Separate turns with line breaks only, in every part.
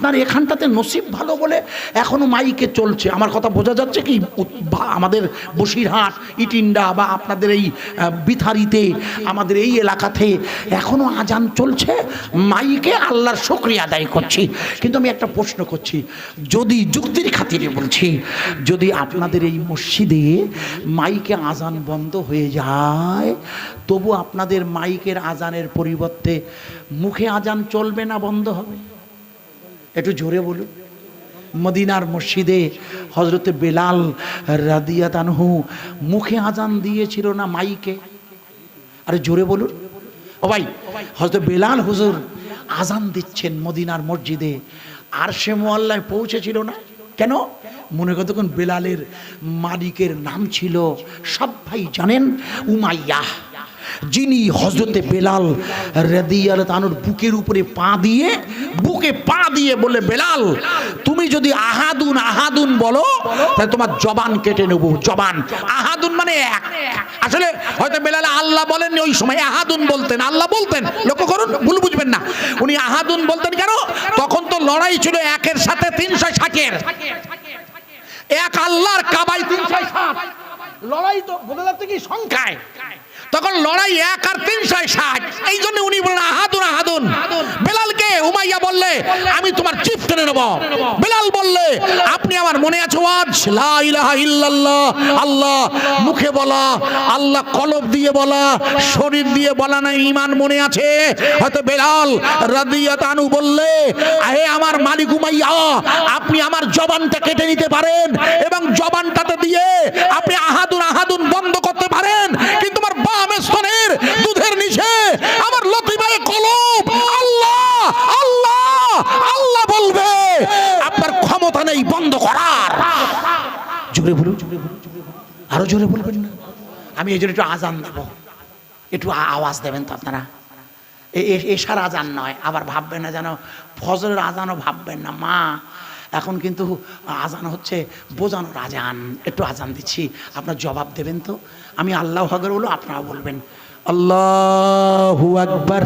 আপনার এখানটাতে নসিব ভালো বলে এখনো মাইকে চলছে। আমার কথা বোঝা যাচ্ছে কি? আমাদের বসিরহাট, ইটিন্ডা বা আপনাদের এই বিথারিতে, আমাদের এই এলাকাতে এখনো আজান চলছে মাইকে। আল্লাহর শুকরিয়া আদায় করছি। কিন্তু আমি একটা প্রশ্ন করছি, যদি যুক্তির খাতিরে বলছি, যদি আপনাদের এই মসজিদে মাইকে আজান বন্ধ হয়ে যায়, তবু আপনাদের মাইকের আজানের পরিবর্তে মুখে আজান চলবে না বন্ধ হবে? একটু জোরে বলুন। মদিনার মসজিদে হযরতে বেলাল রাদিয়াল্লাহু আনহু মুখে আজান দিয়েছিল না মাইকে? আরে জোরে বলুন ও ভাই। হযরত বেলাল হুজুর আজান দিচ্ছেন মদিনার মসজিদে, আরশে মুআল্লায় পৌঁছেছিল না? কেন? মনে কতক্ষণ বেলালের মালিকের নাম ছিল, সব ভাই জানেন, উমাইয়া, যিনি হযরতে বেলাল রাদিয়াল্লাহু আনহুর বুকের উপরে বুকে পা দিয়ে বলে, বেলাল তুমি যদি আহাদুন আহাদুন বলো তাহলে তোমার জবান কেটে নেব। জবান আহাদুন মানে এক। আসলে হয়তো বেলাল আল্লাহ বলেননি, ওই সময় আহাদুন বলতেন, আল্লাহ বলতেন। লক্ষ্য করুন, ভুল বুঝবেন না। উনি আহাদুন বলতেন কেন? তখন তো লড়াই ছিল একের সাথে 360-এর। এক আল্লাহর কাবায় 360 লড়াই, তো বোঝা যাচ্ছে কি সংখ্যায়। তখন লড়াই 1 আর 360। এই জন্য উনি বললেন আহাদুন আহাদুন। বেলালকে উমাইয়া বললে, আমি তোমার চিফ টেনে নেব। বেলাল বললে, আপনি আমার মনে আছে ওয়াজ লা ইলাহা ইল্লাল্লাহ, আল্লাহ মুখে বলা, আল্লাহ কলব দিয়ে বলা, শরীর দিয়ে বলা না, ঈমান মনে আছে? হয়তো বেলাল রাদিয়াল্লাহু আনহু বললে, হে আমার মালিক উমাইয়া, আপনি আমার জবানটা কেটে নিতে পারেন এবং জবানটাতে দিয়ে আপনি আহাদুন আহাদুন বন্ধ করতে পারেন, কিন্তু আমার বাম স্তনের দুধের নিচে আমার লতিফায়ে কলব আল্লাহ আল্লাহ আল্লাহ বলবে, আপনার ক্ষমতা নেই বন্ধ করার। জোরে বলুন, আরো জোরে বলবেন না? আমি এই জন্য একটু আজান দেব, একটু আওয়াজ দেবেন তো আপনারা। এশার আজান নয়, আবার ভাববেন না যেন ফজরের আজানও ভাববেন না। মা এখন কিন্তু আজান হচ্ছে বোঝানোর আজান। একটু আজান দিচ্ছি, আপনার জবাব দেবেন তো। আমি আল্লাহু আকবার বলবো, আপনারা বলবেন আল্লাহু আকবার।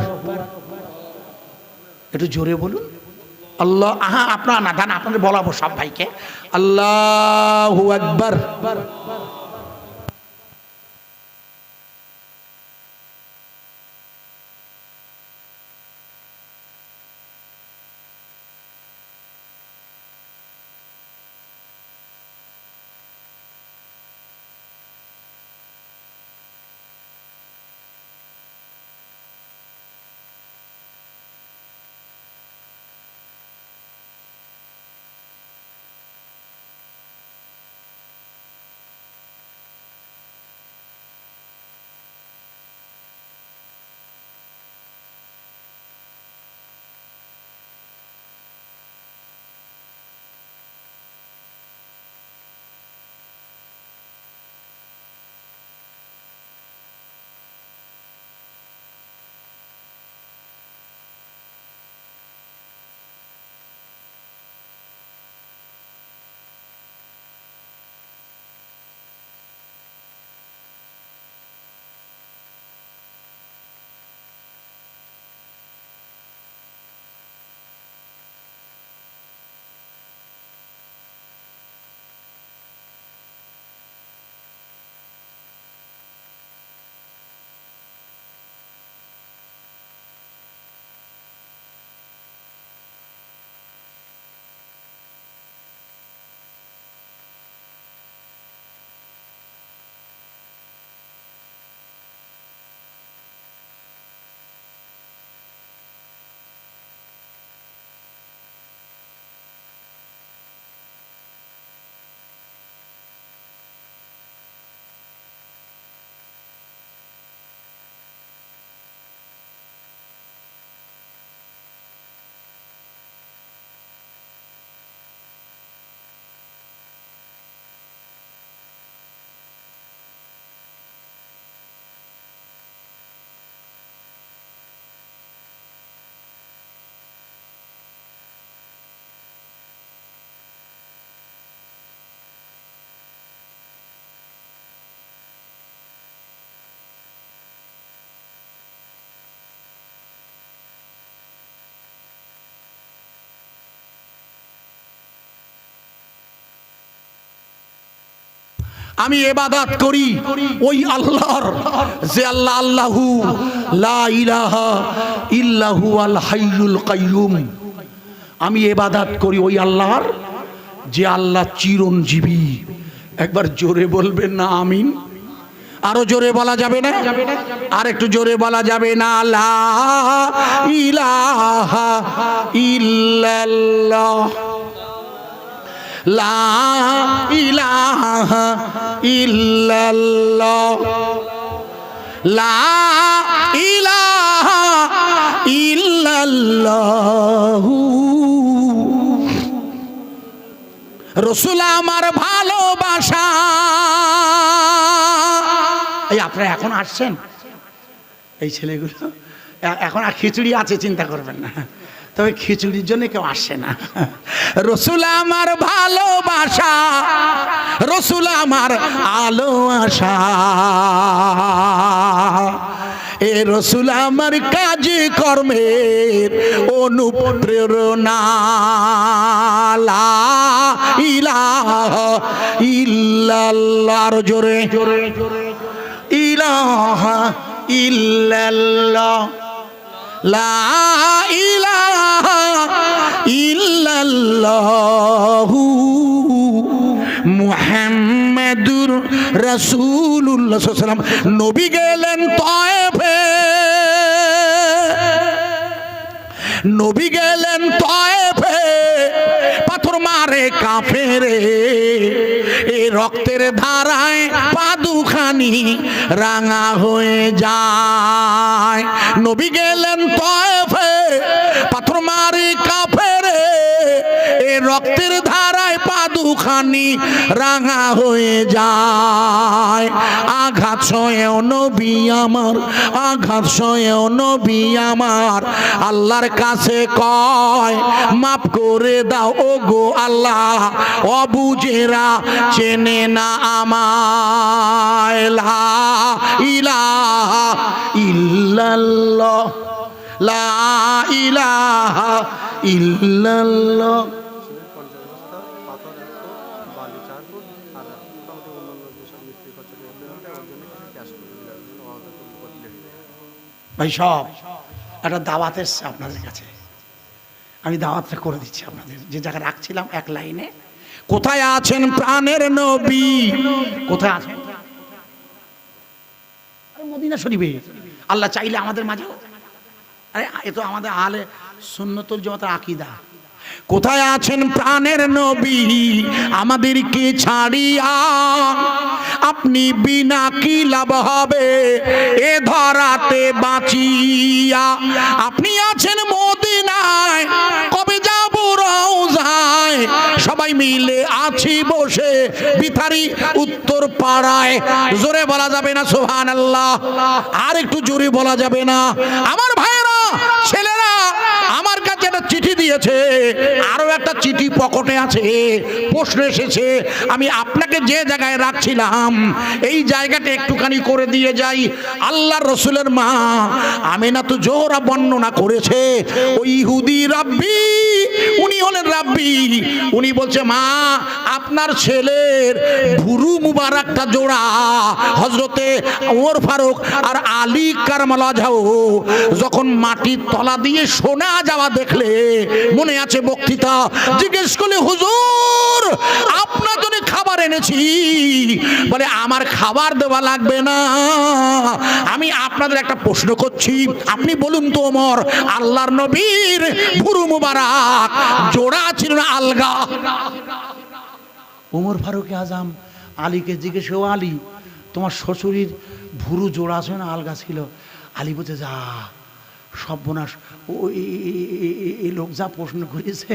একটু জোরে বলুন আল্লাহ। আপনারা না গান, আপনাদের বলাবো সব ভাইকে, আল্লাহু আকবার। আমি ইবাদত করি ওই আল্লাহর, যে আল্লাহ আল্লাহু লা ইলাহা ইল্লাহু আল হাইয়ুল কাইয়ুম। আমি ইবাদত করি ওই আল্লাহর, যে আল্লাহ চিরঞ্জীবী। একবার জোরে বলবেন না আমিন? আরো জোরে বলা যাবে না? আর একটু জোরে বলা যাবে না? লা ইলাহা ইল্লাল্লাহ, লা ইলাহা ইল্লাল্লাহ, লা ইলাহা ইল্লাল্লাহু। রসুল আমার ভালোবাসা। এই আপনারা এখন আসছেন, এই ছেলেগুলো এখন আর খিচুড়ি আছে, চিন্তা করবেন না, তবে খিচুড়ির জন্য কেউ আসে না। রসুল আমার ভালোবাসা, রসুল আমার আলো আশা, এ রসুল আমার কাজে কর্মের অনুপ্রেরণা। লা ইলাহা ইল্লাল্লাহ, আরো জোরে ইলাহা ইল্লাল্লাহ, লা ইলাহা ইল্লাল্লাহু মুহাম্মাদুর রাসূলুল্লাহ সাল্লাল্লাহু আলাইহি ওয়াসাল্লাম। নবী গেলেন তয়েফে, নবী গেলেন তয়েফে, পাথর মারে কাফেরে, এ রক্তের ধারায় পাদুখানি রাঙা হয়ে যায়। নবী গেলেন তয়েফে, পাথর মারে কাফেরে, এ রক্তের ধারায় পাদুখানি রাঙা হয়ে যায়। আঘাত সয়েও নবী আমার, আঘাত সয়েও নবী আমার, আল্লাহর কাছে কয় মাফ করে দাও ও গো আল্লাহ, অবুঝেরা চেনে না আমায়। লা ইলাহা ইল্লাল্লাহ, লা ইলাহা ইল্লাল্লাহ। ভাই সব একটা দাওয়াত এসছে আপনাদের কাছে, আমি দাওয়াতটা করে দিচ্ছি আপনাদের। যে জায়গায় রাখছিলাম এক লাইনে, কোথায় আছেন প্রাণের নবী? কোথায় আছেন? মদিনা শরীফে। আল্লাহ চাইলে আমাদের মাঝেও, আরে এ তো আমাদের আহলে সুন্নতুল জামাতের আকীদা। কোথায় আছেন প্রাণের নবী? আমাদেরকে ছাড়িয়া আপনি বিনা কি লাভ হবে এ ধরাতে বাঁচিয়া? আপনি আছেন মদিনায়, কবে যাব রওজায়? সবাই মিলে আছি বসে বিথারি উত্তর পাড়ায়। জোরে বলা যাবে না সুবহানাল্লাহ? আর একটু জোরে বলা যাবে না? আমার ভাইরা, ছেলেরা, আমার কাছে একটা চিঠি দিয়েছে, আরো একটা চিঠি পকেটে আছে। প্রশ্ন এসেছে, আমি আপনাকে যে জায়গায় রাখছিলাম এই জায়গাটা একটুখানি করে দিয়ে যাই। আল্লাহর রসুলের মা আমিনা তো জোহরা বর্ণনা করেছে, ওই ইহুদি রাব্বি, উনি হলেন রাব্বি, উনি বলছে মা আপনার ছেলের ভুরু মুবারকটা জোড়া হযরতে ওমর ফারুক আর আলী কারমালাজাও যখন মাটির তলা দিয়ে সোনা যাওয়া দেখলে, মনে আছে বক্তৃতা, জিজ্ঞেস করলে হুজুর আপনার জন্য খাবার এনেছি। বলে আমার খাবার দেওয়া লাগবে না, আমি আপনাদের একটা প্রশ্ন করছি, আপনি বলুন তো ওমর, আল্লাহর নবীর ভুরু মুবারক জোড়া ছিল না আলগা? ওমর ফারুক আজম আলীকে জিজ্ঞেস, ও আলী তোমার শ্বশুরের ভুরু জোড়া ছিল না আলগা ছিল? আলী বলছে যা সর্বনাশ, ও এই লোক যা প্রশ্ন করেছে,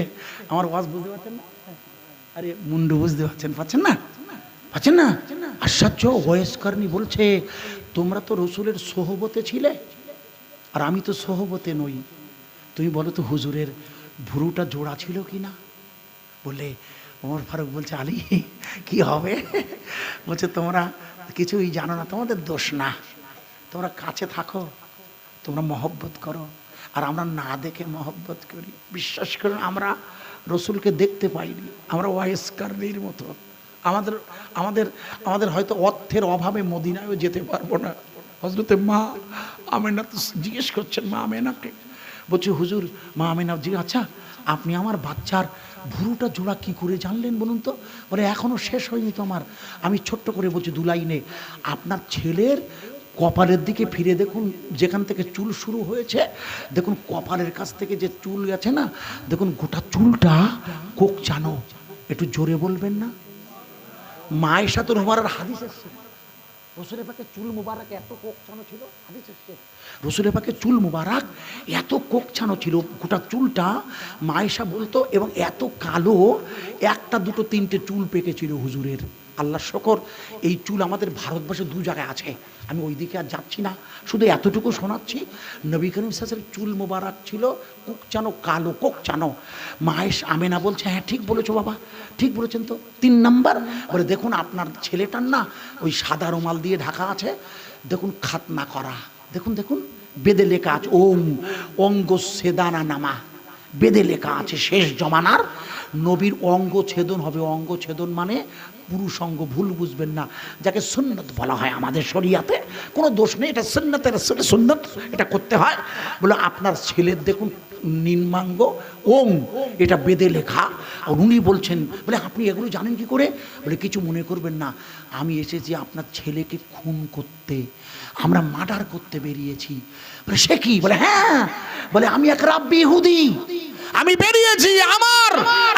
আমার ওয়াজ বুঝতে পারছেন না? আরে মুন্ডু বুঝতে পারছেন না? পাচ্ছেন না? আশ্চর্য। ওয়েসকারনি বলছে তোমরা তো রসুলের সোহবতে ছিলে, আর আমি তো সোহবতে নই। তুমি বলো তো হুজুরের ভুরুটা জোড়া ছিল কি না? বলে ওমর ফারুক বলছে আলী কি হবে? বলছে তোমরা কিছুই জানো না, তোমাদের দোষ না, তোমরা কাছে থাকো, তোমরা মহব্বত করো, আর আমরা না দেখে মহব্বত করি। বিশ্বাস করুন আমরা রসুলকে দেখতে পাইনি, আমরা ওয়াইসকারনির মতো আমাদের আমাদের আমাদের হয়তো অর্থের অভাবে মদিনায়ও যেতে পারবো না। হযরতে মা আমেনা তো জিজ্ঞেস করছেন মা আমেনাকে, বলছে হুজুর, মা আমেনা জিজ্ঞেস, আচ্ছা আপনি আমার বাচ্চার ভুরুটা জোড়া কি করে জানলেন বলুন তো? বলে এখনো শেষ হয়নি তো আমার। আমি ছোট্ট করে বলছি দুলাইনে, আপনার ছেলের কপালের দিকে ফিরে দেখুন, যেখান থেকে চুল শুরু হয়েছে দেখুন, কপালের কাছ থেকে যে চুল গেছে না, দেখুন গোটা চুলটা কোকচানো। একটু জোরে বলবেন না? মায়ের সাথে রুমারের হাদিস এসছে, রসুলের পাকে চুল মুবারক এত কোকচানো ছিল, হাদিস এসছে রসুলের পাকে চুল মুবারক এত কোকচানো ছিল, গোটা চুলটা মায়েশা বলতো, এবং এত কালো, একটা দুটো তিনটে চুল পেকেছিল হুজুরের। আল্লাহ শকর, এই চুল আমাদের ভারতবর্ষে দু জায়গায় আছে, আমি ওই দিকে আর যাচ্ছি না, শুধু এতটুকু শোনাচ্ছি। নবী করিম সাল্লাল্লাহু আলাইহি ওয়াসাল্লামের চুল মোবারক ছিল কোকচানো, কালো কোকচানো। মায়েশ আমেনা বলছে, হ্যাঁ ঠিক বলেছো বাবা, ঠিক বলেছেন তো। 3 নাম্বার বলে, দেখুন আপনার ছেলেটার না ওই সাদা রুমাল দিয়ে ঢাকা আছে, দেখুন খাতনা করা, দেখুন দেখুন বেদে লেখা আছে অঙ্গ ছেদানা নামা, বেদে লেখা আছে শেষ জমানার নবীর অঙ্গ ছেদন হবে। অঙ্গ ছেদন মানে পুরুষ অঙ্গ, ভুল বুঝবেন না, যাকে সুন্নত বলা হয় আমাদের শরিয়াতে, কোনো দোষ নেই, এটা সুন্নতের সুন্নত, এটা করতে হয়। বলে আপনার ছেলের দেখুন নিম্নাঙ্গ এটা বেদে লেখা। আর উনি বলছেন, বলে আপনি এগুলো জানেন কি করে? বলে কিছু মনে করবেন না, আমি এসেছি আপনার ছেলেকে খুন করতে, আমরা মার্ডার করতে বেরিয়েছি। বলে সে কি? বলে হ্যাঁ, বলে আমি এক রাব্বি ইহুদি, আমি বেরিয়েছি, আমার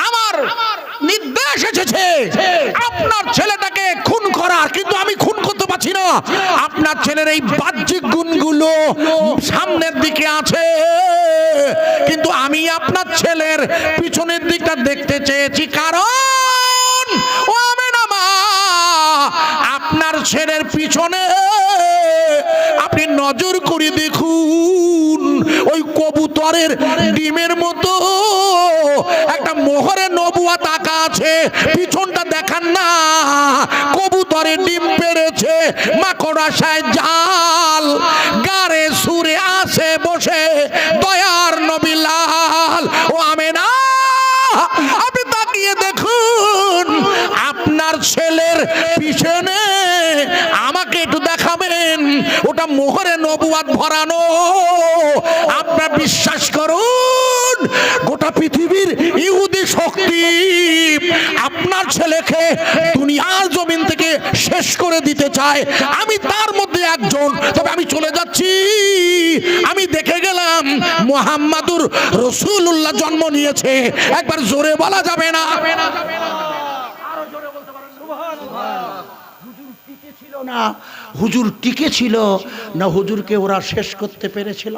আমার নির্দেশ এসেছে আপনার ছেলেটাকে খুন করার, কিন্তু আমি খুন করতে পারছি না। আপনার ছেলের এই বাহ্যিক গুণগুলো সামনের দিকে আছে, কিন্তু আমি আপনার ছেলের পিছনের দিকটা দেখতে চেয়েছি, কারণ ও আমেনা মা, আপনার ছেলের পিছনে আপনি নজর করে দেখুন, ওই কবুতরের ডিমের মতো একটা মোহরে নবুয়াত আঁকা আছে, পিছনটা দেখান না, কবুতরের ডিম পেড়েছে, মাকড়াসায় জাল, গারে সুরে আসে বসে দয়ার নবী লাল। ও আমেনা, আপনি তাকিয়ে দেখুন, আপনার ছেলের পিছনে আমাকে একটু দেখাবেন, ওটা মোহরে নবুয়াত ভরানো। আপনার বিশ্বাস করুন, গোটা পৃথিবীর ইহুদি শক্তি আপনার ছেলেকে দুনিয়ার জমিন থেকে শেষ করে দিতে চায়, আমি তার মধ্যে একজন। তবে আমি চলে যাচ্ছি, আমি দেখে গেলাম মুহাম্মাদুর রাসূলুল্লাহ জন্ম নিয়েছে। একবার জোরে বলা যাবে না? হুজুর টিকে ছিল না, হুজুরকে ওরা শেষ করতে পেরেছিল?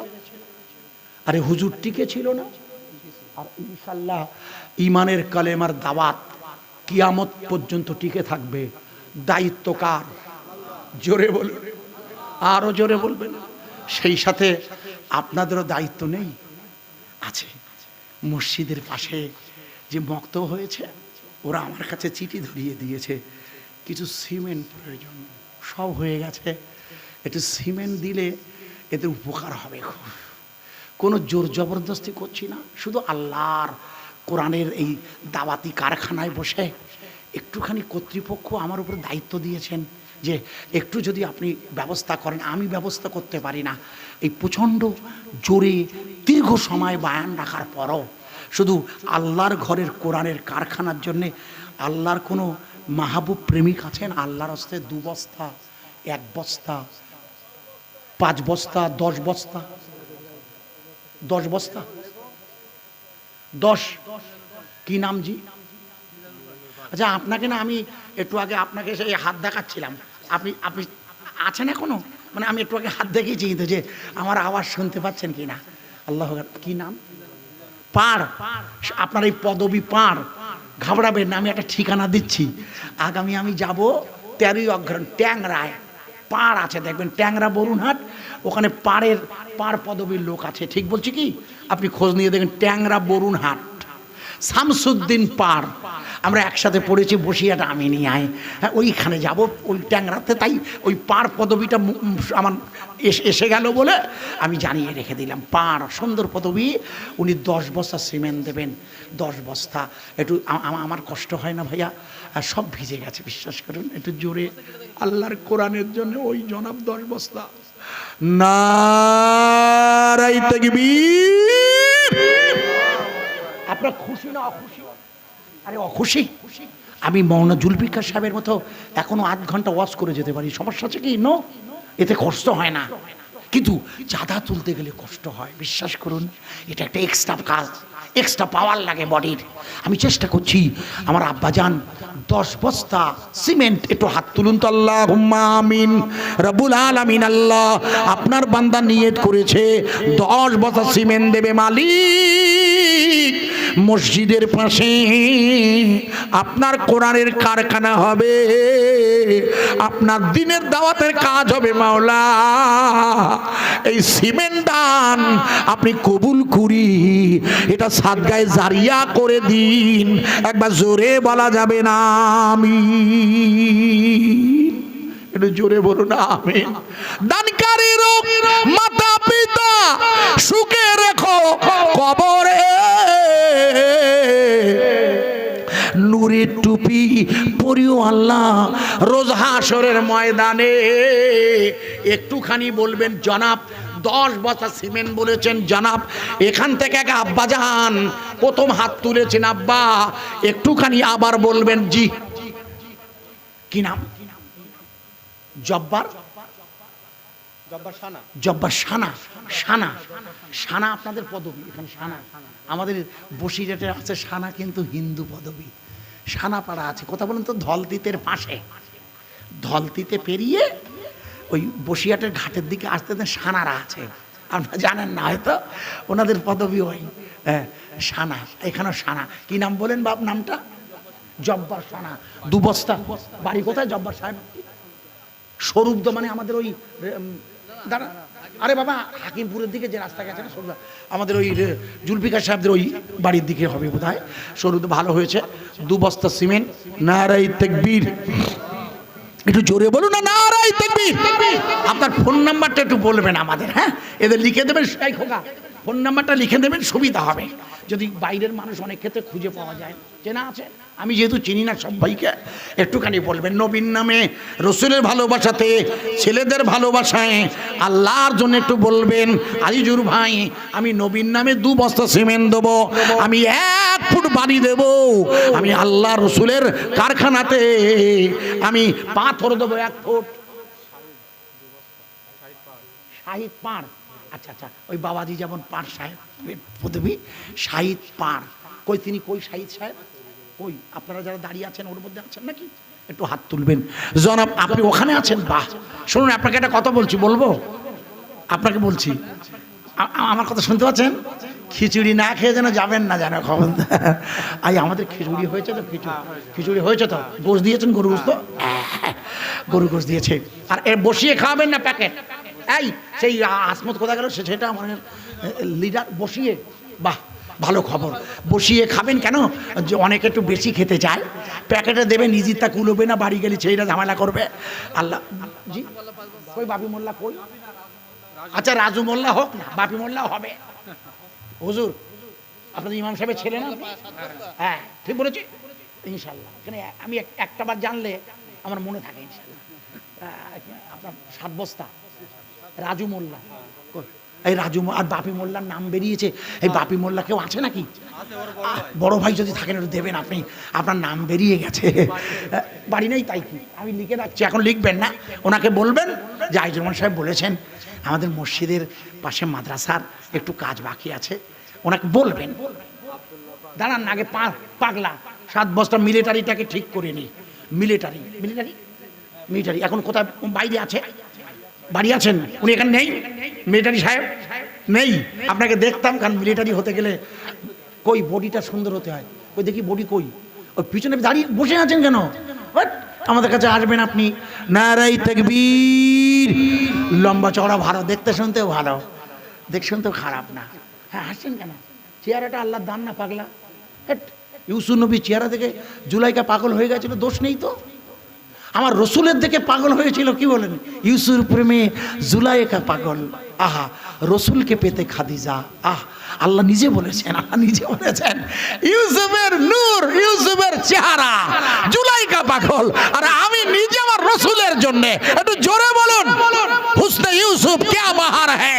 আরে হুজুর টিকে ছিল না। আর ইনশাআল্লাহ ঈমানের কালেমার দাওয়াত কিয়ামত পর্যন্ত টিকে থাকবে। দায়িত্ব কার? জোরে বলুন, আরো জোরে বলবেন। সেই সাথে আপনাদেরও দায়িত্ব নেই? আছে। মসজিদের পাশে যে মক্তব হয়েছে, ওরা আমার কাছে চিঠি ধরিয়ে দিয়েছে, কিছু সিমেন্ট প্রয়োজন, সব হয়ে গেছে, একটু সিমেন্ট দিলে এদের উপকার হবে খুব। কোনো জোর জবরদস্তি করছি না, শুধু আল্লাহর কোরআনের এই দাওয়াতি কারখানায় বসে একটুখানি কর্তৃপক্ষ আমার উপর দায়িত্ব দিয়েছেন যে একটু যদি আপনি ব্যবস্থা করেন। আমি ব্যবস্থা করতে পারি না, এই প্রচণ্ড জোরে দীর্ঘ সময় বায়ান রাখার পরও শুধু আল্লাহর ঘরের কোরআনের কারখানার জন্যে। আল্লাহর কোনো মাহবুব প্রেমিক আছেন আল্লাহর হস্তে 2 বস্তা, 1 বস্তা, 5 বস্তা, 10 বস্তা, 10 বস্তা, 10 কি নাম জি? আচ্ছা আপনাকে না আমি একটু আগে আপনাকে সেই হাত দেখাচ্ছিলাম, আপনি আপনি আছেন এখনো? মানে আমি একটু আগে হাত দেখিয়েছি তো, যে আমার আওয়াজ শুনতে পাচ্ছেন কি না? আল্লাহ, কি নাম? পাড়। আপনার এই পদবী পাড়, ঘাবড়াবেন না, আমি একটা ঠিকানা দিচ্ছি। আগামী আমি যাব 13ই অগ্রহায়ণ, ট্যাংরায় পাড় আছে, দেখবেন ট্যাংরা বরুণহাট, ওখানে পাড় পদবীর লোক আছে। ঠিক বলছি কি? আপনি খোঁজ নিয়ে দেখবেন, ট্যাংরা বরুণহাট, শামসুদ্দিন পাড়। আমরা একসাথে পড়েছি বসিয়াটা আমি নিয়ে আয়, হ্যাঁ ওইখানে যাব ওই ট্যাংরাতে। তাই ওই পাড় পদবিটা আমার এসে গেল বলে আমি জানিয়ে রেখে দিলাম। পাড় সুন্দর পদবি, উনি 10 বস্তা সিমেন্ট দেবেন, 10 বস্তা। একটু আমার কষ্ট হয় না ভাইয়া, সব ভিজে গেছে বিশ্বাস করুন, একটু জোরে আল্লাহর কোরআনের জন্য ওই জনাব 10 বস্তা। নারায়ে তাকবীর। আপনার খুশি না অখুশি? আরে অখুশি? আমি মৌলানা জুলফিকার সাহেবের মতো এখনো 8 ঘন্টা ওয়াজ করে যেতে পারি, সমস্যা আছে কি? নো, এতে কষ্ট হয় না, কিন্তু চাঁদা তুলতে গেলে কষ্ট হয় বিশ্বাস করুন। এটা একটা এক্সট্রা কাজ, এক্সট্রা পাওয়ার লাগে বডির। আমি চেষ্টা করছি আমার আব্বাজান 10 বস্তা সিমেন্ট, একটু হাত তুলুন তো, আল্লাহুম্মা আমিন রব্বুল আলামিন। আল্লাহ আপনার বান্দা নিয়ত করেছে 10 বস্তা সিমেন্ট দেবে মালিক। মসজিদের পাশে আপনার কোরআনের কারখানা হবে, আপনার দিনের দাওয়াতের কাজ হবে মাওলা। এই সিমেন্ট দান আপনি কবুল করি, এটা সাদগায়ে জারিয়া করে দিন। একবার জোরে বলা যাবে না আমিন? একটু জোরে বলুন আমিন। দানকারীর মাতা পিতা সুখে রেখো কবরে, নূরের টুপি পরিও আল্লাহ রোজ হাশরের ময়দানে। একটুখানি বলবেন জনাব 10 বস্তা সিমেন্ট বলেছেন জনাব, এখান থেকে এক আব্বাজান প্রথম হাত তুলেছেন, আব্বা একটুখানি আবার বলবেন জি। কি নাম? জব্বার, জব্বার সানা। সানা, সানা আপনাদের পদবী এখানে সানা। আমাদের বসিরহাটে আছে সানা, কিন্তু হিন্দু পদবী। সানাপাড়া আছে, কথা বলেন তো, ধলতিতের পাশে। ধলতিতে পেরিয়ে ওই বসিরহাটের ঘাটের দিকে আসতে সানারা আছে, আপনারা জানেন না হয়তো, ওনাদের পদবী ওই সানা। এখানেও সানা। কি নাম বলেন বাপ নামটা? জব্বার সানা। 2 বস্তা। বাড়ি কোথায় জব্বার সাহেব? স্বরূপ মানে আমাদের ওই দাঁড়া, আরে বাবা হাকিমপুরের দিকে যে রাস্তা গেছে না স্বরূপ, আমাদের ওই জুলফিকার সাহেবদের ওই বাড়ির দিকে হবে বোধ হয়। স্বরূপ ভালো হয়েছে। 2 বস্তা সিমেন্ট। নারায়ে তাকবীর। একটু জোরে বলুন না, নারায়ে তাকবীর। আপনার ফোন নাম্বারটা একটু বলবেন আমাদের, হ্যাঁ এদের লিখে দেবেন। এই খোকা ফোন নাম্বারটা লিখে দেবেন, সুবিধা হবে। যদি বাইরের মানুষ অনেক ক্ষেত্রে খুঁজে পাওয়া যায়, চেনা আছে, আমি যেহেতু চিনি না সবাইকে, একটুখানি বলবেন নবীর নামে, রসুলের ভালোবাসাতে, ছেলেদের ভালোবাসায়, আল্লাহর জন্য একটু বলবেন আজিজুর ভাই আমি নবীর নামে 2 বস্তা সিমেন্ট দেবো, আমি 1 ফুট বাড়ি দেব, আমি আল্লাহ রসুলের কারখানাতে আমি পাথর দেবো 1 ফুট। শাহিদ পাড়, আচ্ছা আচ্ছা, ওই বাবাজি যেমন পাড় সাহেব পদবী, শাহিদ পাড়। কই তিনি? কই শাহিদ সাহেব? কই? আপনারা যারা দাঁড়িয়ে আছেন ওর মধ্যে আছেন নাকি? একটু হাত তুলবেন। জনাব আপনি ওখানে আছেন? বাহ, শুনুন আপনাকে একটা কথা বলছি, বলবো আপনাকে, বলছি আমার কথা শুনতে পাচ্ছেন? খিচুড়ি না খেয়ে যেন যাবেন না, যেন খবর। আই আমাদের খিচুড়ি হয়েছে তো, খিচুড়ি হয়েছে তো। গোশ দিয়েছেন? গরু গোশ তো, গরু গোশ দিয়েছে। আর এর বসিয়ে খাওয়াবেন না প্যাকেট? এই সেই আসমত কোথায় গেল, সেটা আমার লিডার। বসিয়ে, বাহ ভালো খবর। বসিয়ে খাবেন কেন? যে অনেকে একটু বেশি খেতে চায়, প্যাকেটে দেবে, নিজের তা কুলোবে না, বাড়ি গেলে সেইটা ঝামেলা করবে। আল্লাহ জি, কই বাপি মোল্লা কই? আচ্ছা রাজু মোল্লা হোক না, বাপি মোল্লাও হবে। হুজুর আপনাদের ইমাম সাহেবের ছেলে না? হ্যাঁ ঠিক বলেছি ইনশাল্লাহ। এখানে আমি একটা বার জানলে আমার মনে থাকে ইনশাল্লাহ। আপনার 7 বস্তা রাজু মোল্লা। এই রাজু আর বাপি মোল্লার নাম বেরিয়েছে, এই বাপি মোল্লা কেউ আছে নাকি? বড় ভাই যদি থাকেন একটু দেবেন, আপনি আপনার নাম বেরিয়ে গেছে। বাড়ি নেই তাই কি, আমি লিখে রাখছি, এখন লিখবেন না। ওনাকে বলবেন যে আইজুর রহমান সাহেব বলেছেন আমাদের মসজিদের পাশে মাদ্রাসার একটু কাজ বাকি আছে, ওনাকে বলবেন। দাঁড়ান আগে পাগলা 7 বস্তা মিলিটারিটাকে ঠিক করে নি। মিলিটারি মিলিটারি মিলিটারি এখন কোথায়? বাইরে আছে, বাড়ি আছেন উনি, এখানে নেই মিলিটারি সাহেব নেই। আপনাকে দেখতাম, কারণ মিলিটারি হতে গেলে কই বডিটা সুন্দর হতে হয়। ওই দেখি বডি কই? ওই পিছনে দাঁড়িয়ে বসে আছেন কেন? আমাদের কাছে আসবেন আপনি। নারায়ে তাকবীর। লম্বা চওড়া ভালো, দেখতে শুনতেও ভালো, দেখতে শুনতেও খারাপ না। হ্যাঁ হাসছেন কেন? চেহারাটা আল্লাহর দান না পাগলা। ইউসুফ নবী চেহারা দেখে জুলাইকা পাগল হয়ে গেছিল, দোষ নেই তো। আমার রসুলের দিকে পাগল হয়েছিল, কি বলেন, ইউসুফ প্রেমে জুলাইকা পাগল। আহা, রসুলকে পেতে খাদিজা। আল্লাহ নিজে বলেছেন, আল্লাহ নিজে বলেছেন ইউসুফের নূর, ইউসুফের চেহারা, জুলাইকা পাগল। আর আমি নিজে আমার রসুলের জন্য, একটু জোরে বলুন, হুসনে ইউসুফ क्या বাহার है,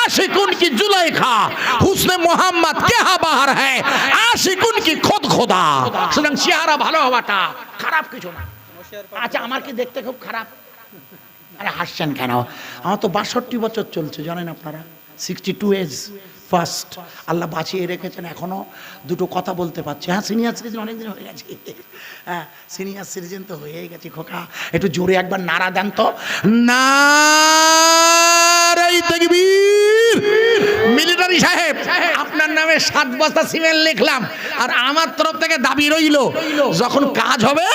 आशिकुन की जुलाइखा, হুসনে মোহাম্মদ क्या বাহার है, आशिकुन की खुद खुदा। সুতরাং চেহারা ভালো হওয়াটা খারাপ কিছু না। আচ্ছা, আমার কি দেখতে খুব খারাপ? আরে হাসছেন কেন? আমার তো 62 বছর চলছে, জানেন আপনারা, 62 এজ ফার্স্ট। আল্লাহ বাঁচিয়ে রেখেছেন, এখনো দুটো কথা বলতে পারছি। হ্যাঁ, সিনিয়র সিটিজেন অনেকদিন হয়ে গেছে। হ্যাঁ, সিনিয়র সিটিজেন তো হয়েই গেছে। খোকা একটু জোরে একবার নারা দেন তো, নারাই তাকবীর। মিলিটারি সাহেব, আপনার নামে 7 বস্তা সিমেন্ট লিখলাম, আর আমার তরফ থেকে দাবি রইল, যখন কাজ হবে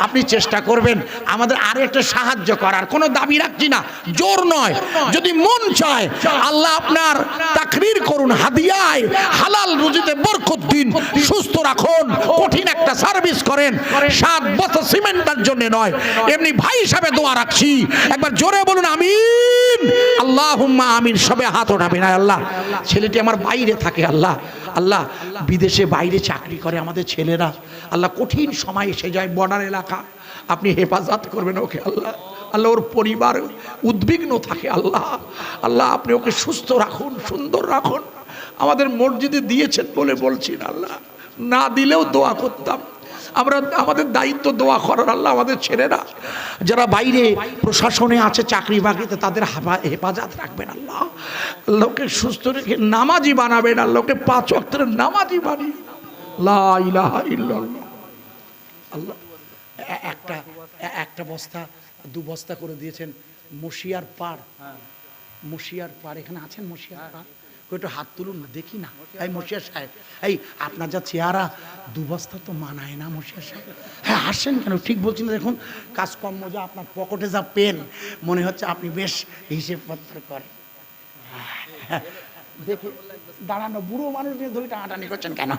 আপনি চেষ্টা করবেন আমাদের আর একটা সাহায্য করার। কোনো দাবি রাখছি না, জোর নয়, যদি মন চায় আল্লাহ আপনার তাকরীর করুন, হাদিয়ায় হালাল রুজিতে বরকত দিন, সুস্থ রাখুন, কঠিন একটা সার্ভিস করেন। 7 বছর সিমেন্টের জন্য নয়, এমনি ভাই হিসাবে দোয়া রাখছি। একবার জোরে বলুন আমিন, আল্লাহুম্মা আমিন। সবে হাত ওঠাবেন। আল্লাহ, ছেলেটি আমার বাইরে থাকে, আল্লাহ, আল্লাহ বিদেশে বাইরে চাকরি করে আমাদের ছেলেরা, আল্লাহ কঠিন সময় এসে যায়, বর্ডার এলাকা, আপনি হেফাজত করবেন ওকে আল্লাহ। আল্লাহ ওর পরিবার উদ্বিগ্ন থাকে, আল্লাহ, আল্লাহ আপনি ওকে সুস্থ রাখুন, সুন্দর রাখুন। আমাদের মসজিদে দিয়েছেন বলে বলছি না, আল্লাহ না দিলেও দোয়া করতাম আমরা। আমাদের দায়িত্ব দোয়া করার। আল্লাহ আমাদের ছেলেরা যারা বাইরে প্রশাসনে আছে, চাকরি বাকরিতে, তাদের হেফাজত রাখবেন আল্লাহ। আল্লাহকে সুস্থ রেখে নামাজি বানাবেন, আল্লাহকে 5 ওয়াক্তের নামাজি বানিয়ে। লা ইলাহা ইল্লাল্লাহ। আল্লাহ একটা বস্তা 2 বস্তা করে দিয়েছেন। মশিয়ার পার, মশিয়ার পার এখানে আছেন? মশিয়ার পার একটু হাত তুলুন না, দেখি না। এই মশিয়ার সাহেব, এই আপনার যা চেহারা, 2 বস্তা তো মানায় না মশিয়ার সাহেব। হ্যাঁ, হাসছেন কেন? ঠিক বলছি না? দেখুন কাজকর্ম যা, আপনার পকেটে যা পেন, মনে হচ্ছে আপনি বেশ হিসেবপত্র করেন। দেখে দাঁড়ানো, বুড়ো মানুষ নিয়ে ধরে টানাটানি করছেন কেন?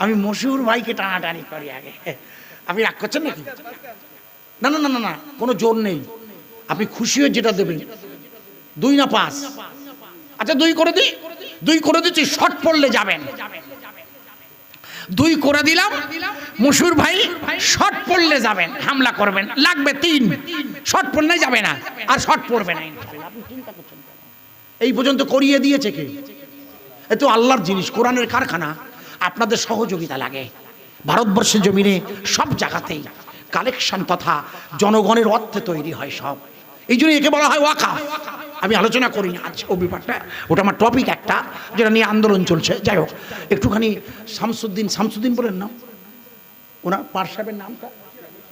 আমি মশিউর ভাইকে টানাটানি করি আগে। আপনি রাগ করছেন নাকি? না না না না না, কোনো জোর নেই। আপনি খুশি হয়ে যেটা দেবেন। 2 না 5? আচ্ছা 2 করে দিই, 2 করে দিচ্ছি। শর্ট পড়লে যাবেন, 2 করে দিলাম। মশিউর ভাই শর্ট পড়লে যাবেন, হামলা করবেন, লাগবে 3। শর্ট পড়লে যাবে না, আর শর্ট পড়বে না। আপনি চিন্তা করছেন এই পর্যন্ত করিয়ে দিয়েছে কে? এ তো আল্লাহর জিনিস, কোরআনের কারখানা। আপনাদের সহযোগিতা লাগে। ভারতবর্ষের জমিনে সব জায়গাতেই কালেকশন তথা জনগণের অর্থে তৈরি হয় সব। এই জন্য একে বলা হয় ওয়াকাফ। আমি আলোচনা করি না আজ ও ব্যাপারটা, ওটা আমার টপিক একটা, যেটা নিয়ে আন্দোলন চলছে। যাই হোক, একটুখানি শামসুদ্দিন বলেন না, ওনার পার সাহেবের নামটা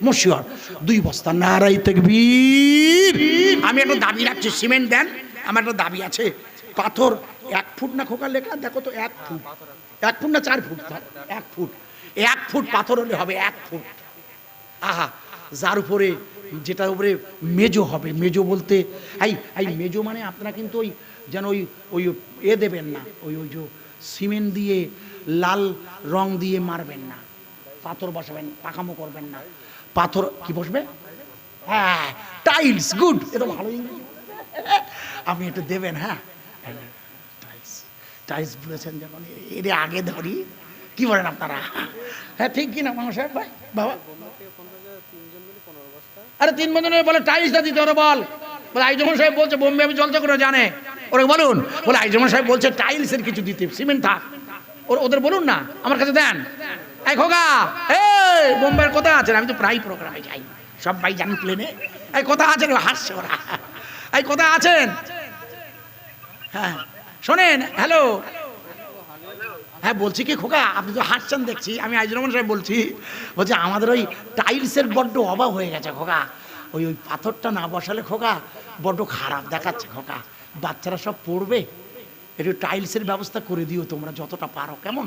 মশিউর। 2 বস্তা নারাই তাকবীর। আমি একটা দাবি রাখছি, সিমেন্ট দেন। আমার একটা দাবি আছে। পাথর 1 ফুট না খোকা লেখা, দেখো তো 1 ফুট, 1 ফুট না 4 ফুট? 1 ফুট, 1 ফুট পাথর হলে হবে, 1 ফুট। আহা, যার উপরে, যেটার উপরে মেজো হবে। মেজো বলতে এই মেজো মানে আপনারা কিন্তু ওই যেন ওই দেবেন না, ওই যে সিমেন্ট দিয়ে লাল রং দিয়ে মারবেন না, পাথর বসাবেন, পাকামো করবেন না। পাথর কি বসবে? হ্যাঁ, টাইলস। গুড, এটা ভালো ইংরেজি। আপনি একটু দেবেন। হ্যাঁ, টাইলস বলেছেন যখন, এর আগে ধরি। কি বলেন আপনারা? হ্যাঁ ঠিক কিনা মামা সাহেব ভাই? বাবা, আরে 3 বছর বলে টাইলসটা দিতে ওরা বল। বলে আইজমান সাহেব বলছে বোম্বে আমি জলসা করে জানে, ওরা বলুন। বলে আইজমান সাহেব বলছে টাইলসের কিছু দিতে, সিমেন্ট থাক, ওদের বলুন না, আমার কাছে দেন। এই খোকা, এই বোম্বের কোথায় আছেন? আমি তো প্রায় প্রোগ্রামে যাই, সব ভাই জানি প্লেনে। এই কোথায় আছেন? হাসছে ওরা। এই কোথায় আছেন? হ্যাঁ শোনেন, হ্যালো। হ্যাঁ বলছি কি খোকা, আপনি তো হাসছেন দেখছি। আমি আইজুর রহমান সাহেব বলছি। বলছি আমাদের ওই টাইলসের বড্ড অভাব হয়ে গেছে খোকা। ওই পাথরটা না বসালে খোকা বড্ড খারাপ দেখাচ্ছে খোকা। বাচ্চারা সব পড়বে, একটু টাইলসের ব্যবস্থা করে দিও তোমরা যতটা পারো, কেমন?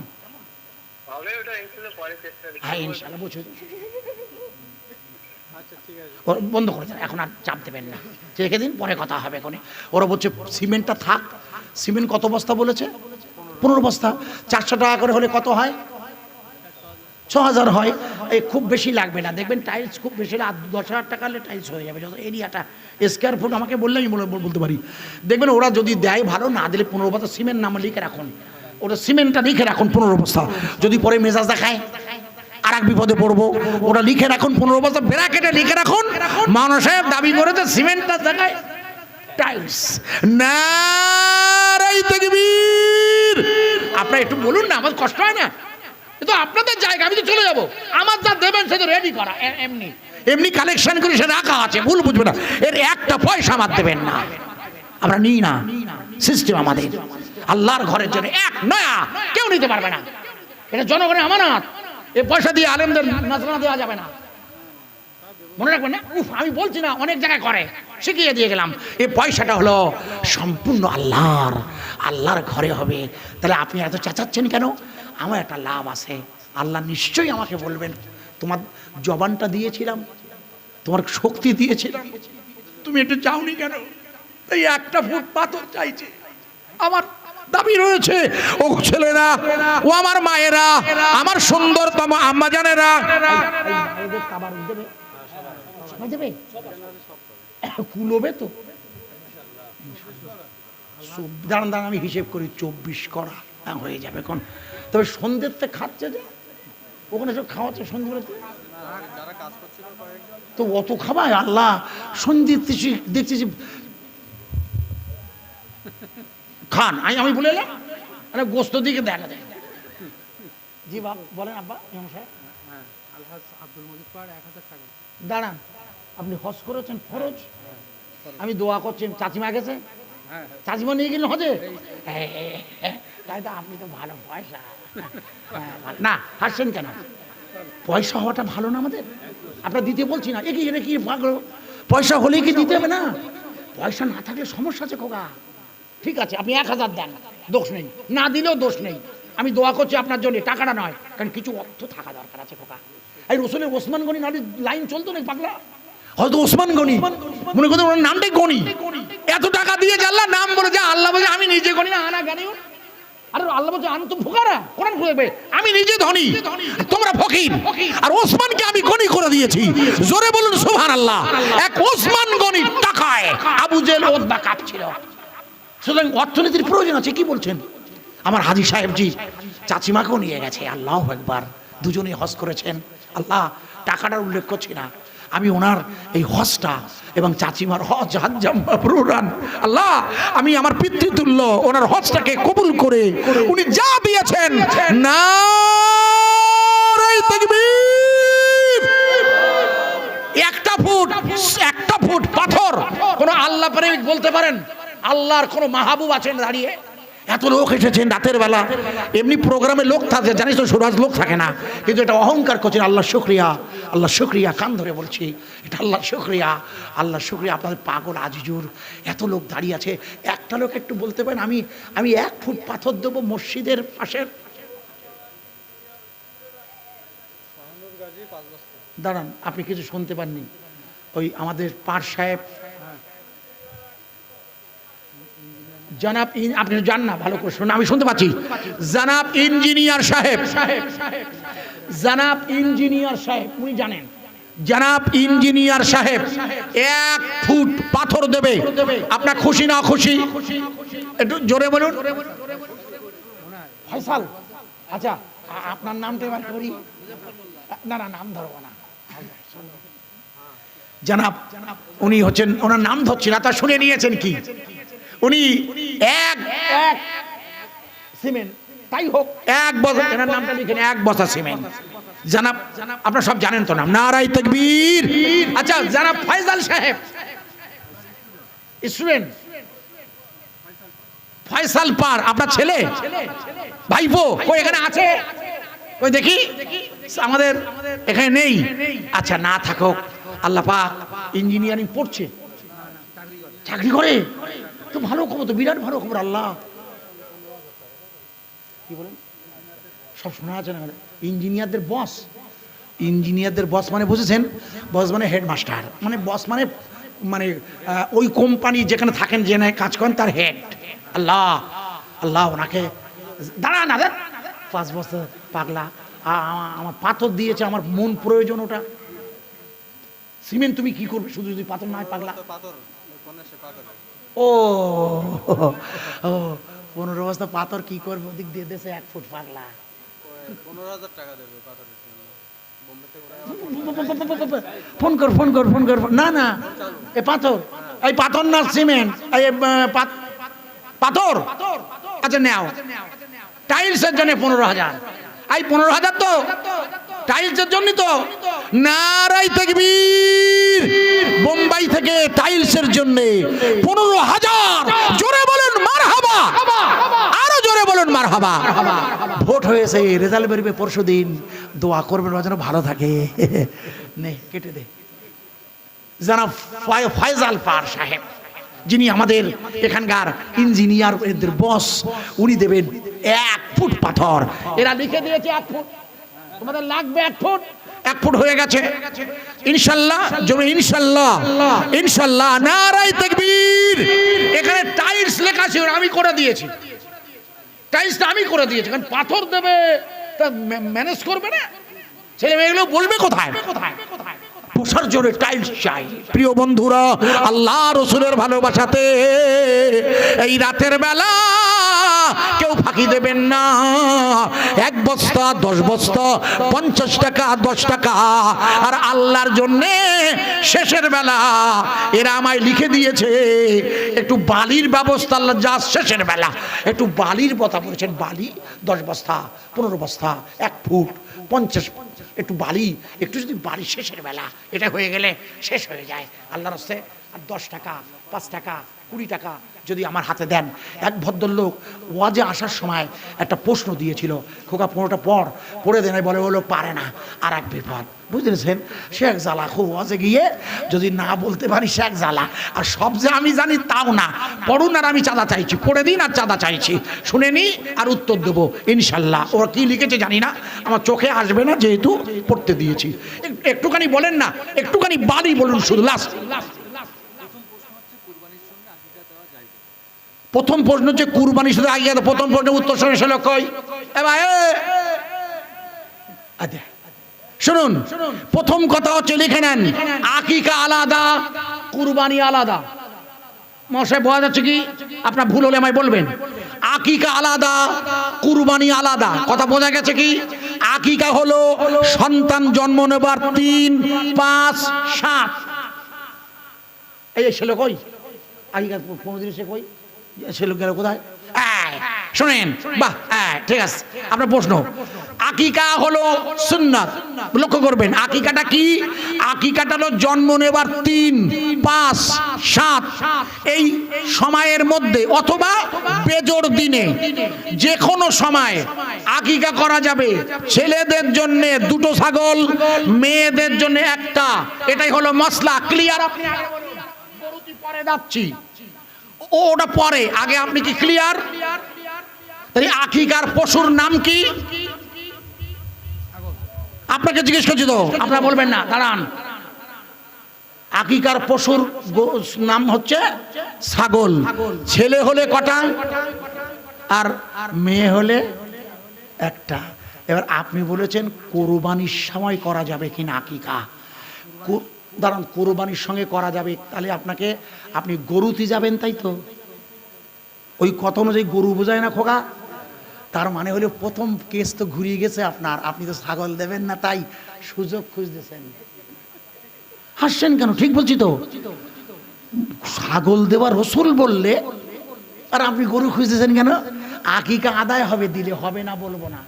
হ্যাঁ ইনশাল্লাহ। বলছো বন্ধ করে দেন, এখন আর চাপ দেবেন না, রেখে দিন, পরে কথা হবে কোনে। ওরা বলছে সিমেন্টটা থাক। সিমেন্ট কত বস্তা বলেছে? 15 বস্তা। 400 টাকা করে হলে কত হয়? 6,000 হয়, এই খুব বেশি লাগবে না, দেখবেন টাইলস খুব বেশি 10,000 টাকা হলে টাইলস হয়ে যাবে, যত এরিয়াটা স্কোয়ার ফুট আমাকে বললে আমি বলতে পারি। দেখবেন ওরা যদি দেয় ভালো, না দিলে 15 বস্তা সিমেন্ট নাম লিখে রাখুন, ওটা সিমেন্টটা লিখে রাখুন 15 বস্তা, যদি পরে মেজাজ দেখায় আর এক বিপদে পড়বো, ওটা লিখে রাখুন 15 বস্তা, ব্র্যাকেটে লিখে রাখুন, মানুষের দাবি করেছে সিমেন্টটা দেখায় টাইলস। নারায়ে তাকবীর। আপনারা একটু বলুন না, আমার কষ্ট হয় না? কিন্তু আপনাদের জায়গা, আমি তো চলে যাবো, আমার যা দেবেন সে তো রেডি করা, এমনি এমনি কালেকশন করে সে রাখা আছে, ভুল বুঝবে না, এর একটা পয়সা আমার দেবেন না, আমরা নিই না, সিস্টেম আমাদের। আল্লাহর ঘরের জন্য এক নয়া কেউ নিতে পারবে না, এটা জনগণের আমানত, এ পয়সা দিয়ে আলেমদের নাজরানা দেওয়া যাবে না, মনে রাখবেন না। আমি বলছি না, অনেক জায়গায় করে, শিখিয়ে দিয়ে গেলাম। এই পয়সাটা হলো সম্পূর্ণ আল্লাহর, আল্লাহর ঘরে হবে। তাহলে আপনি এত চেঁচাচ্ছেন কেন? আমার একটা লাভ আছে, আল্লাহ নিশ্চয়ই আমাকে বলবেন, তোমার জবানটা দিয়েছিলাম, তোমার শক্তি দিয়েছিলাম, তুমি একটু চাওনি কেন? এই একটা ফুট পাথর চাইছে, আমার দাবি রয়েছে। ও ছেলেরা, ও আমার মায়েরা, আমার সুন্দরতম আম্মাজানেরা, কুলোবে তো? দাঁড়ান দাঁড়ান, আমি হিসেব করি, 24 করা হয়ে যাবে এখন। তবে সন্ধ্যেতে খাচ্ছে যে, ওখানে সব খাওয়াচ্ছে সন্ধ্যেবেলাতে, তো অত খাবায় আল্লাহ সন্ধ্যে দেখতেছি খান। আমি বলে এলাম, আরে গোস্ত দিকে দেখা যায়। জি বাপ বলেন আব্বা। দাঁড়ান, আপনি হজ করেছেন ফরজ, আমি দোয়া করছি, চাচিমা গেছে, চাচিমা নিয়ে গেলেন হজে, তাই তো আপনি তো ভালো পয়সা না, হাসছেন কেন? পয়সা হওয়াটা ভালো না আমাদের, আপনার দিতে বলছি না, এটা কি পয়সা হলেই কি দিতে হবে না? পয়সা না থাকলে সমস্যা আছে খোকা। ঠিক আছে, আপনি 1000 দেন, দোষ নেই, না দিলেও দোষ নেই, আমি দোয়া করছি আপনার জন্য, টাকাটা নয়, কারণ কিছু অর্থ থাকা দরকার আছে খোকা। এই রসুলের ওসমান গনি নাহলে লাইন চলতো না পাগলা, হয়তো ওসমান গনি মনে করতে ওনার নামটাই গনি, এত টাকা দিয়ে আল্লাহ নাম বলে যে, আল্লাহ বলে আমি নিজে গনি না, আনা জ্ঞানী, আর আল্লাহ বলছে আমি তো ফোকারা, কোরআন খুলবে, আমি নিজে ধনী তোমরা ফকির, আর ওসমানকে আমি গনি করে দিয়েছি। জোরে বলুন সুবহানাল্লাহ। এক ওসমান গনি টাকায় আবু জেহেল ওতবা কাঁপছিল। সুতরাং অর্থনীতির প্রয়োজন আছে। কি বলছেন? আমার হাজী সাহেবজি চাচিমাকেও নিয়ে গেছে, আল্লাহু আকবার, দুজনে হজ করেছেন। আল্লাহ টাকাটার উল্লেখ করছি না, আমি ওনার এই হজটা এবং চাচিমার হজ হাজ্জাম মাবরুরান, আল্লাহ আমি আমার পিতৃতুল্য ওনার হজটাকে কবুল করে উনি যা দিয়েছেন, নারায়ে তাকবীর। একটা ফুট পাথর কোন আল্লাহ প্রেমিক বলতে পারেন আল্লাহর কোন মাহবুব আছেন দাঁড়িয়ে? এত লোক এসেছেন রাতের বেলা, এমনি প্রোগ্রামে লোক থাকে, জানিস তো সুরাজ লোক থাকে না, কিন্তু এটা অহংকার করছেন। আল্লাহ শুকরিয়া, আল্লাহ শুকরিয়া, কান ধরে বলছি, এটা আল্লাহ শুকরিয়া, আল্লাহ শুকরিয়া। আপনাদের পাগল আজিজুর এত লোক দাঁড়িয়ে আছে, একটা লোক একটু বলতে পারেন আমি 1 ফুট পাথর দেবো মসজিদের পাশের? দাঁড়ান, আপনি কিছু শুনতে পাননি, ওই আমাদের পার সাহেব জনাব, আপনি জান না, ভালো করে শুনুন, আমি শুনতে পাচ্ছি, জনাব ইঞ্জিনিয়ার সাহেব, জনাব ইঞ্জিনিয়ার সাহেব, উনি জানেন, জনাব ইঞ্জিনিয়ার সাহেব 1 ফুট পাথর দেবে। আপনার খুশি না খুশি একটু জোরে বলুন। ফয়সাল, আচ্ছা আপনার নামটা এবার করি, না না নাম ধরবো না, জনাব উনি হচ্ছেন, ওনার নাম ধরছি না, তা শুনে নিয়েছেন কি? উনি এক সিমেন্ট, তাই হোক 1 বস্তা, এনার নামটা লিখেন, 1 বস্তা সিমেন্ট। জানাব, আপনারা সব জানেন তো নাম, নারায়ে তাকবীর। আচ্ছা জানাব ফয়সাল সাহেব, স্টুডেন্ট ফয়সাল পার, আপনার ছেলে ভাইপো কই এখানে আছে? কই দেখি, আমাদের এখানে নেই। আচ্ছা না থাকুক, আল্লাহ পাক ইঞ্জিনিয়ারিং পড়ছে, চাকরি করে, তো ভালো খবর, তো বিরাট ভালো খবর। আল্লাহ কি বলেন, সব শোনা আছে না? ইঞ্জিনিয়ারদের বস, ইঞ্জিনিয়ারদের বস মানে বুঝেছেন, বস মানে হেডমাস্টার, মানে বস মানে ওই কোম্পানি যেখানে থাকেন, যে কাজ করেন, তার হেড। আল্লাহ আল্লাহ ওনাকে, দাঁড়া না 5 বছর পাগলা, আমার পাথর দিয়েছে, আমার মন প্রয়োজন ওটা। সিমেন্ট তুমি কি করবে? শুধু যদি পাথর না হয় পাগলা। ও ও 15 বস্তা পাথর কি করবে? ওদিক দিয়ে দেশে 1 ফুট পাগলা।
15,000 টাকা দেবে পাথরের জন্য।
ফোন কর। না না, এ পাথর, এই পাথর না সিমেন্ট, এই পাথর। আচ্ছা নাও, টাইলসের জন্য 15,000। এই 15,000 তো টাইলসের জন্য তো। নারাই তাকবীর! বোম্বাই থেকে টাইলসের জন্য 15,000। জোরে বলুন মারহাবা, আরো জোরে বলুন মারহাবা। ভোট হয়েছে, রেজাল্ট বেরোবে পরশুদিন। দোয়া করবেন যেন ভালো থাকে। নে কেটে দে। জানাব ফয়জাল পার সাহেব, যিনি আমাদের এখানকার ইঞ্জিনিয়ার এদের বস, উনি দেবেন 1 ফুট পাথর। এরা লিখে দিয়েছে 1 ফুট, তোমাদের লাগবে 1 ফুট। 1 ফুট হয়ে গেছে ইনশাল্লাহ, জমি ইনশাল্লাহ। নারাই তাকবীর! এখানে টাইলস লেখা ছিল, আমি করে দিয়েছি। টাইলসটা আমি করে দিয়েছি, কারণ পাথর দেবে তা ম্যানেজ করবে না, ছেলে মেয়েগুলো বলবে কোথায় বসার জন্য টাইলস চাই। প্রিয় বন্ধুরা, আল্লাহ রসুলের ভালোবাসাতে এই রাতের বেলা কেউ ফাঁকি দেবেন না। 1 বস্তা 10 বস্তা 50 টাকা 10 টাকা, আর আল্লাহর জন্যে শেষের বেলা এরা আমায় লিখে দিয়েছে একটু বালির ব্যবস্থা। আল্লাহ যা শেষের বেলা একটু বালির কথা বলেছেন। বালি 10 বস্তা 15 বস্তা 1 ফুট 50, একটু বালি, একটু যদি বালি শেষের বেলা এটা হয়ে গেলে শেষ হয়ে যায় আল্লাহর রাস্তায়। আর 10 টাকা 5 টাকা 20 টাকা যদি আমার হাতে দেন। এক ভদ্রলোক ওয়াজে আসার সময় একটা প্রশ্ন দিয়েছিল, খোকা 15টা পড়ে দেন। বলে ও লোক পারে না, আর এক বিপদ, বুঝতেছেন? শেখ জ্বালা খুব ওয়াজে গিয়ে যদি না বলতে পারি শেখ জ্বালা। আর সব যে আমি জানি তাও না। পড়ুন আর আমি চাঁদা চাইছি, পড়ে দিন আর চাঁদা চাইছি, শুনে নি আর উত্তর দেবো ইনশাল্লাহ। ওরা কি লিখেছে জানি না, আমার চোখে আসবে না যেহেতু পড়তে দিয়েছি। একটুখানি বলেন না, একটুখানি বাড়ি বলুন শুধু লাস্ট। প্রথম প্রশ্ন হচ্ছে কুরবানি শুধু আগে। প্রথম প্রশ্নের উত্তর শুনে এসে কই এ ভাই, শুনুন, প্রথম কথা হচ্ছে লিখে নেন, আকিকা আলাদা, কুরবানি আলাদা। মশাই বোঝা যাচ্ছে কি? আপনার ভুল হলে আমায় বলবেন। আকিকা আলাদা, কুরবানি আলাদা। কথা বোঝা গেছে কি? আকিকা হলো সন্তান জন্ম নেবার 3, 5, 7। এই ছেলে কই? আকিকা 15 দিন সে কই? ছেলে গেল কোথায়? শোনেন, বাহ, ঠিক আছে। আপনার প্রশ্ন, আকিকা হলো সুন্নাত। লক্ষ্য করবেন আকিকাটা কি? আকিকাটা হলো জন্ম নেবার 3, 5, 7 এই সময়ের মধ্যে, অথবা বেজোড় দিনে, যে কোনো সময় আকিকা করা যাবে। ছেলেদের জন্য 2টো ছাগল, মেয়েদের জন্য 1টা। এটাই হলো মশলা। ক্লিয়ার? আপনি আগে বলুন, গরুটি পরে যাচ্ছি, ওটা পরে, আগে আপনি কি ক্লিয়ার? তাই আকিকার পশুর নাম কি? আপনাকে জিজ্ঞেস করছি তো, আপনারা বলবেন না, দাঁড়ান। আকিকার পশুর নাম হচ্ছে ছাগল। ছেলে হলে কটা আর মেয়ে হলে 1টা। এবার আপনি বলেছেন কোরবানির সময় করা যাবে কিনা আকিকা। দাঁড়ান, কোরবানির সঙ্গে করা যাবে, তাহলে আপনি গরুতে যাবেন, তাই তো? ওই কথা অনুযায়ী গরু বোঝায় না খোকা? তার মানে হলো প্রথম কেস তো ঘুরিয়ে গেছে আপনার। আপনি তো ছাগল দেবেন না, তাই সুযোগ খুঁজতেছেন। হাসছেন কেন? ঠিক বলছি তো। ছাগল দেওয়া রসুল বললে আর আপনি গরু খুঁজতেছেন কেন? আকিকা আদায় হবে, দিলে হবে না বলবো না।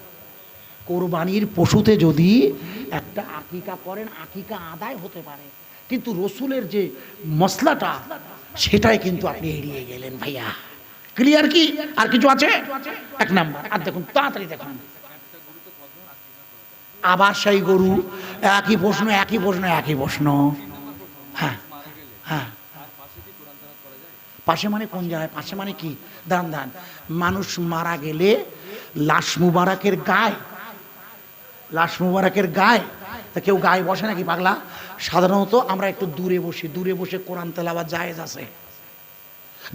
কোরবানির পশুতে যদি একটা আকিকা করেন, আকিকা আদায় হতে পারে, কিন্তু রসুলের যে মশলাটা সেটাই কিন্তু আপনি এড়িয়ে গেলেন ভাইয়া। ক্লিয়ার কি? আর কিছু আছে? 1 নাম্বার। আর দেখুন, তাড়াতাড়ি দেখুন, আবার সেই গরু, একই প্রশ্ন। হ্যাঁ হ্যাঁ, পাশে মানে কোন জায়গায়? পাশে মানে কি? দাঁড়ান, মানুষ মারা গেলে লাশ মুবারকের গায়ে তা কেউ গায়ে বসে নাকি পাগলা? সাধারণত আমরা একটু দূরে বসে কোরআন তেলাওয়াত জায়েজ আছে।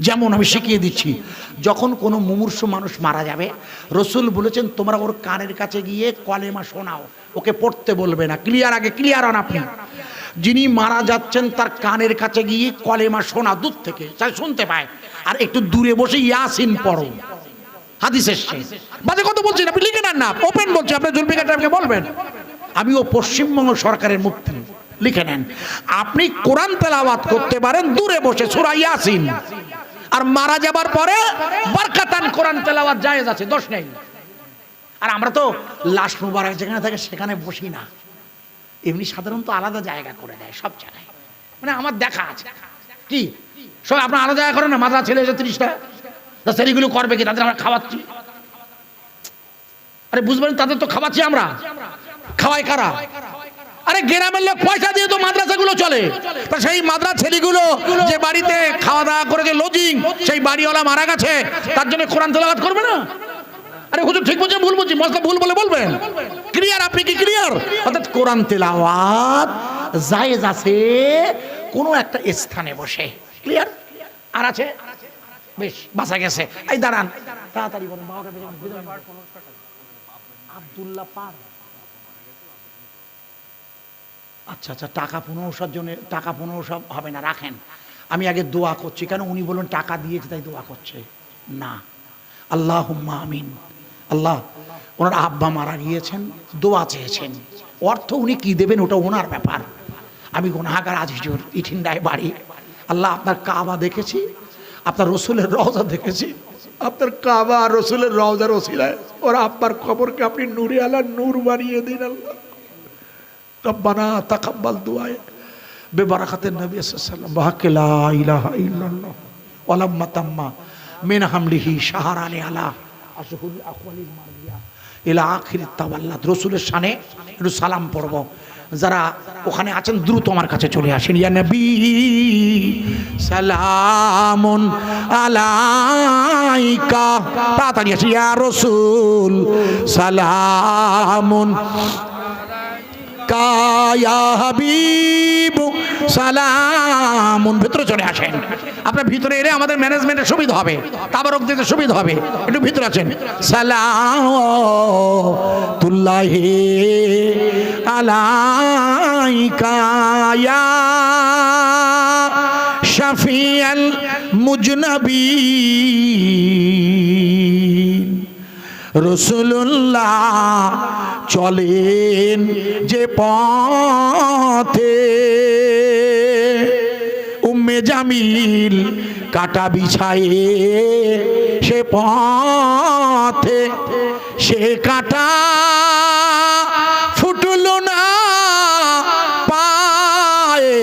যেমন আমি শিখিয়ে দিচ্ছি, যখন কোনো মুমূর্ষু মানুষ মারা যাবে, রসুল বলেছেন তোমরা ওর কানের কাছে গিয়ে কলেমা শোনাও, ওকে পড়তে বলবে না। ক্লিয়ার? আগে ক্লিয়ার হন আপনি। যিনি মারা যাচ্ছেন তার কানের কাছে গিয়ে কলেমা শোনা, দূর থেকে চাই শুনতে পায়, আর একটু দূরে বসে ইয়াসিন পড়ো। হাদিস এসছে। বাজে কথা বলছি না, আপনি লিখে নেন না, ওপেন বলছি, আপনি জুলফিকার সাহেবকে বলবেন আমিও পশ্চিমবঙ্গ সরকারের মুফতি, লিখে নেন। আপনি কোরআন তেলাওয়াত করতে পারেন দূরে বসে সূরা ইয়াসিন, আর মারা যাবার পরে বরকাতান কোরআন তেলাওয়াত জায়েজ আছে, দোষ নেই। আর আমরা তো লাশ মুবারক যেখানে থাকে সেখানে বসি না, এমনি সাধারণত আলাদা জায়গা করে দেয় সব জায়গায়, মানে আমার দেখা আছে। কি সব আপনার আলাদা জায়গা করেন না? মাদ্রাসা ছেলে এসে 30টা, তা ছেলেগুলো করবে কি? তাদের আমরা খাওয়াচ্ছি। আরে বুঝবেন, তাদের তো খাওয়াচ্ছি আমরা। খাওয়াই কারা? আরে গ্রামের লোক পয়সা দিয়ে তো মাদ্রাসাগুলো চলে। তা সেই মাদ্রাসা ছেলেগুলো যে বাড়িতে খাওয়া দাওয়া করে যে লজিং, সেই বাড়িওয়ালা মারা গেছে, তার জন্য কোরআন তেলাওয়াত করবে না? আরে হুজুর ঠিক বলছেন, ভুল বলছি, মশলা ভুল বলে বলবেন। ক্লিয়ার? আপনি কি ক্লিয়ার? অর্থাৎ কোরআন তেলাওয়াত জায়েজ আছে কোনো একটা স্থানে বসে। ক্লিয়ার? আর আছে? বেশ, বাসা গেছে। এই দাঁড়ান, তাড়াতাড়ি বলেন। আব্দুল্লাহ পার। আচ্ছা আচ্ছা, টাকা 1500 জন্য, টাকা 1500 হবে না, রাখেন। আমি আগে দোয়া করছি, কেন উনি বলুন টাকা দিয়েছে তাই দোয়া করছে না। আল্লাহুম্মা আমিন। আল্লাহ, ওনার আব্বা মারা গিয়েছেন, দোয়া চেয়েছেন, অর্থ উনি কি দেবেন ওটা ওনার ব্যাপার। আমি গুনাহগার, আজ হুজুর ইঠিন্ডায় বাড়ি। আল্লাহ, আপনার কাবা দেখেছি, আপনার রসুলের রওজা দেখেছি, আপনার কাবা আর রসুলের রওজার ওসিলায় ওর আব্বার খবরকে আপনি নূরে আলা নূর বানিয়ে দিন। আল্লাহ রব্বানা তাকাব্বাল দুআয়ে বেবারাকাতিন নবী সাল্লাল্লাহু আলাইহি ওয়াসাল্লাম বাহাক্কি লা ইলাহা ইল্লাল্লাহ ওয়ালাম্মা তাম্মা মিন হামলিহি শাহরানি আলা আশহুল আখওয়ালিল মারদিয়া ইলা আখির তাওয়াল্লাত। রসুলের শানে একটু সালাম পড়ব। যারা ওখানে আছেন দ্রুত আমার কাছে চলে আসেন। ইয়া নবী সালামুন আলাইকা, তাড়াতাড়ি আসি। ইয়া রাসূল সালামুন ইয়া হাবিব সালামুন। ভিতরে চলে আসেন। আপনার ভিতরে এলে আমাদের ম্যানেজমেন্টের সুবিধা হবে, তাবারক দিতে সুবিধা হবে। একটু ভিতরে আছেন। সালাতুল্লাহি আলাইকা ইয়া শাফিয়াল মুজনাবিন। রাসূলুল্লাহ চলেন যে পথে, উম্মে জামিল কাটা বিছায়ে সে পথে, সে কাটা ফুটল না পায়ে,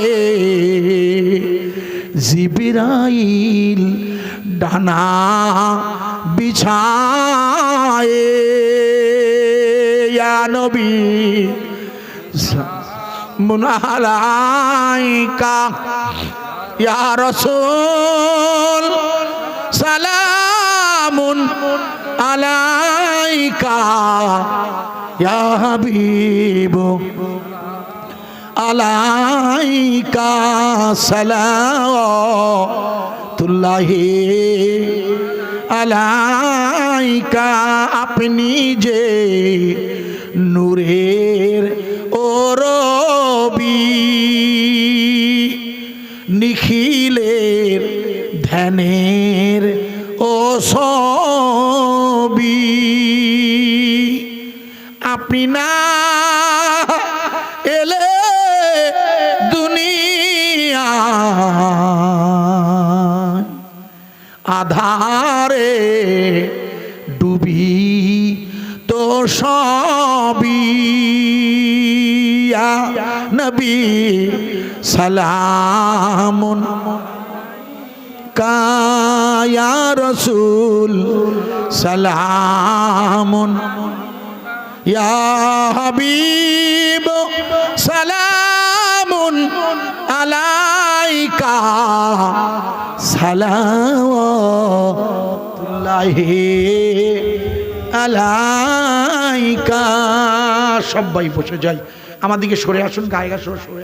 জিবরাইল ডানা বিছায়ে। ইয়া নবী সালামুন আলাইকা ইয়া রাসূল সালামুন আলাইকা ইয়া হাবিব আলাইকা সালাতুল্লাহি আলাইকা। আপনি যে নূরের ওরবি, নিখিলের ধ্যানের ও ছবি, আপনি না এলে দুনিয়া আধারে ডুবি তো সবই। ইয়া নবী সালামুন ইয়া রাসূল সালামুন ইয়া হাবিব সালামুন আলাইকা সালাতুল্লাহি আলাইকা। সবাই বসে যাই, আমার দিকে সরে আসুন, গায়ে গা সরে সরে